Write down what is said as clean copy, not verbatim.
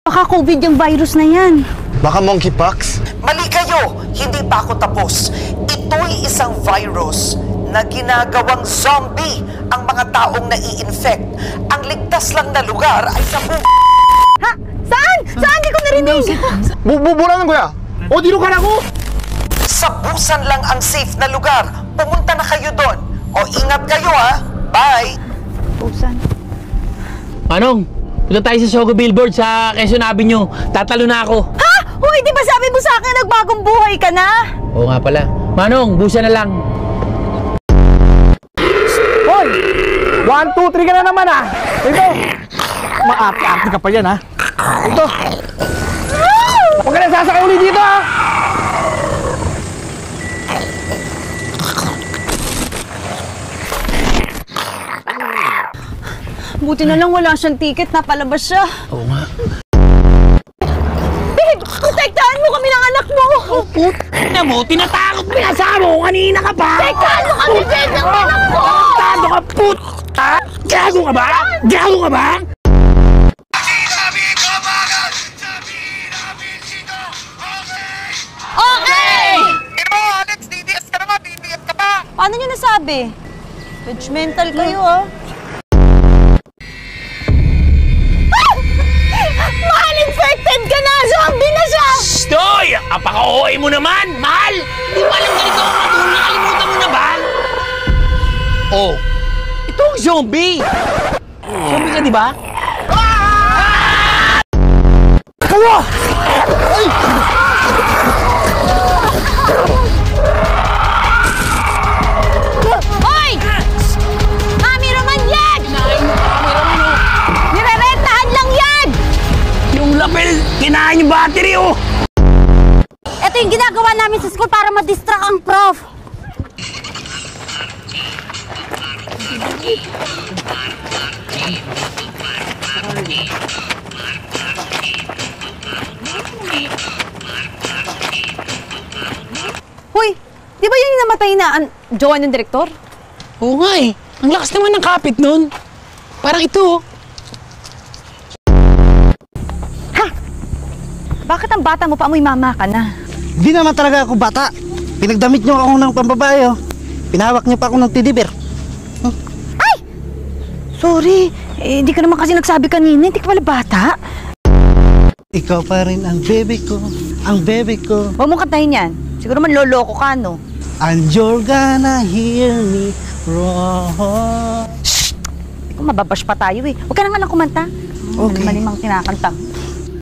Baka COVID yung virus na yan. Baka monkeypox? Mali kayo! Hindi pa ako tapos. Ito'y isang virus na ginagawang zombie ang mga taong nai-infect. Ang ligtas lang na lugar ay sa Ha? Saan? Saan? Di ko narinig. Buranan kuya! O, di lugar ako! Sa Busan lang ang safe na lugar. Pumunta na kayo doon. O ingat kayo ha. Bye! Busan. Manong, punta tayo sa Sogo Billboard sa Quezon Avenue. Tatalo na ako. Ha? Uy, di ba sabi mo sa akin nagbagong buhay ka na? Oo nga pala. Manong, busa na lang. Hoy! 1, 2, 3 ka na naman ah! Ito! Maarte-arte ka pa yan ha! Ito! Huwag ka na sasakay ulit dito ha! Buti na lang wala siyang ticket, napalabas siya. Oo nga. Babe, protektahan mo kami ng anak mo! Puta mo, tinatakot mo yung asawa ko kanina ka pa! Protektahan mo kami, babe, ng anak mo! Tado ka, puta! Gago ka ba? Gago ka ba? Okay! Ito, Alex, DDS ka naman. DDS ka pa. Paano niyo nasabi? Judgmental kayo, ah. Mahal, infected ka na! Zombie na siya! Stoy! Apaka-OA mo naman! Mahal! Di mo alam ganito ang katulong. Nakalimutan mo na ba? Oh, ito ang zombie! Zombie ka, di ba? Kawa! Ay! Hoy! Camera man yan! Nirerentahan lang yan! Yung lapel, kinain yung battery, oh! Ito yung ginagawa namin sa school para ma-distract ang prof. Hoy, di ba yun yung namatay na jowa ng direktor? Oo nga eh. Ang lakas naman ng kapit nun. Parang ito, oh. Bakit ang bata mo pa amoy mama ka na? Di naman talaga ako bata. Pinagdamit niyo ako ng pambabae, oh. Pinahawak niyo pa ako ng teddy bear. Ay! Sorry, hindi ka naman kasi nagsabi kanina, hindi ka pala bata. Ikaw pa rin ang baby ko, ang baby ko. Huwag mong kantahin yan. Siguro man loloko ka, no? And you're gonna hear me roar. Shhh! Hindi ko mababash pa tayo eh. Huwag ka na nga lang kumanta. Okay. Malimang kinakanta.